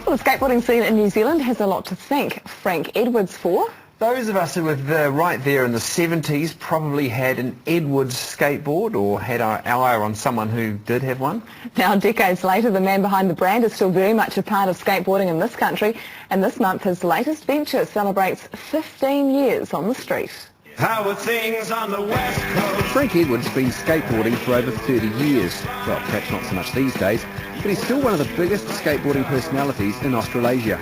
Well, the skateboarding scene in New Zealand has a lot to thank Frank Edwards for. Those of us who were right there in the 70s probably had an Edwards skateboard or had our eye on someone who did have one. Now, decades later, the man behind the brand is still very much a part of skateboarding in this country, and this month his latest venture celebrates 15 years on the street. How are things on the West Coast? Frank Edwards has been skateboarding for over 30 years. Well, perhaps not so much these days, but he's still one of the biggest skateboarding personalities in Australasia.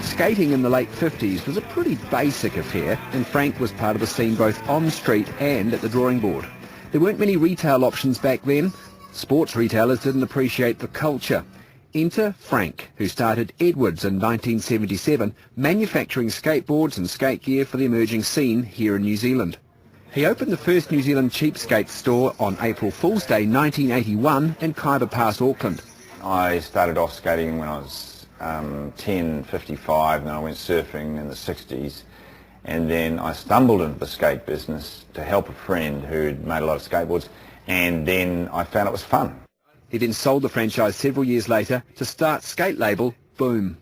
Skating in the late 50s was a pretty basic affair, and Frank was part of the scene both on street and at the drawing board. There weren't many retail options back then. Sports retailers didn't appreciate the culture. Enter Frank, who started Edwards in 1977, manufacturing skateboards and skate gear for the emerging scene here in New Zealand. He opened the first New Zealand cheapskate store on April Fool's Day 1981 in Kaiba Pass, Auckland. I started off skating when I was 55, and then I went surfing in the 60s, and then I stumbled into the skate business to help a friend who'd made a lot of skateboards, and then I found it was fun. He then sold the franchise several years later to start skate label Boom.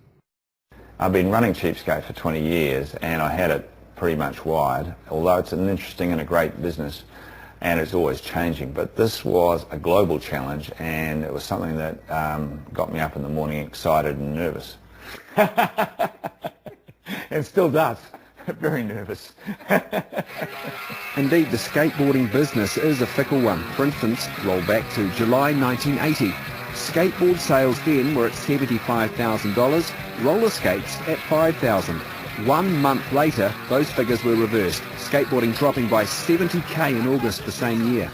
I've been running cheapskate for 20 years, and I had it pretty much wide, although it's an interesting and a great business, and it's always changing. But this was a global challenge, and it was something that got me up in the morning excited and nervous. And still does. Very nervous. Indeed, the skateboarding business is a fickle one. For instance, roll back to July 1980. Skateboard sales then were at $75,000, roller skates at $5,000. 1 month later, those figures were reversed, skateboarding dropping by $70,000 in August the same year.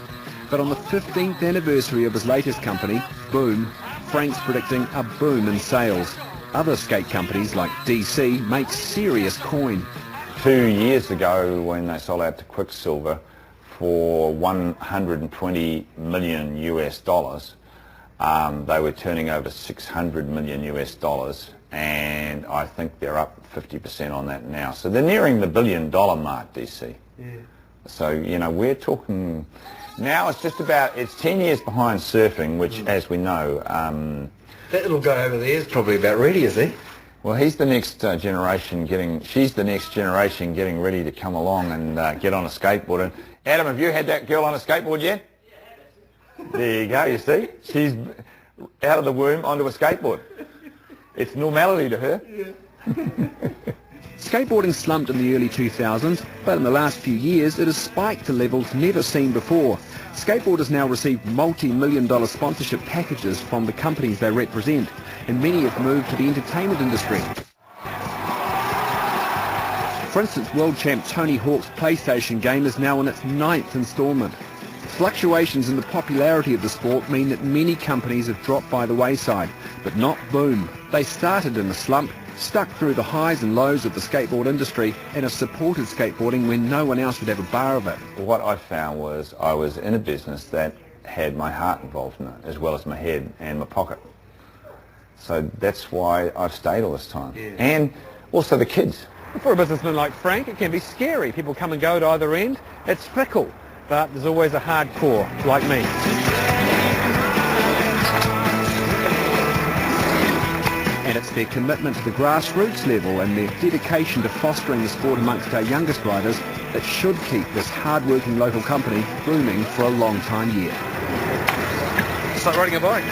But on the 15th anniversary of his latest company, Boom, Frank's predicting a boom in sales. Other skate companies like DC make serious coin. 2 years ago, when they sold out to Quicksilver for 120 million US dollars, they were turning over 600 million US dollars, and I think they're up 50% on that now. So they're nearing the $1 billion mark, DC. Yeah. So, you know, we're talking, now it's just about, it's 10 years behind surfing, which, as we know... that little guy over there is probably about ready, is he? Well, he's the next generation she's the next generation getting ready to come along and get on a skateboard. And Adam, have you had that girl on a skateboard yet? Yeah. There you go, you see? She's out of the womb onto a skateboard. It's normality to her. Yeah. Skateboarding slumped in the early 2000s, but in the last few years it has spiked to levels never seen before. Skateboarders now receive multi-million-dollar sponsorship packages from the companies they represent, and many have moved to the entertainment industry. For instance, world champ Tony Hawk's PlayStation game is now in its 9th installment. Fluctuations in the popularity of the sport mean that many companies have dropped by the wayside, but not Boom. They started in a slump, stuck through the highs and lows of the skateboard industry, and have supported skateboarding when no one else would have a bar of it. What I found was I was in a business that had my heart involved in it, as well as my head and my pocket. So that's why I've stayed all this time. Yeah. And also the kids. For a businessman like Frank, it can be scary. People come and go at either end. It's fickle, but there's always a hardcore, like me. And it's their commitment to the grassroots level and their dedication to fostering the sport amongst our youngest riders that should keep this hard-working local company booming for a long time yet. It's like riding a bike.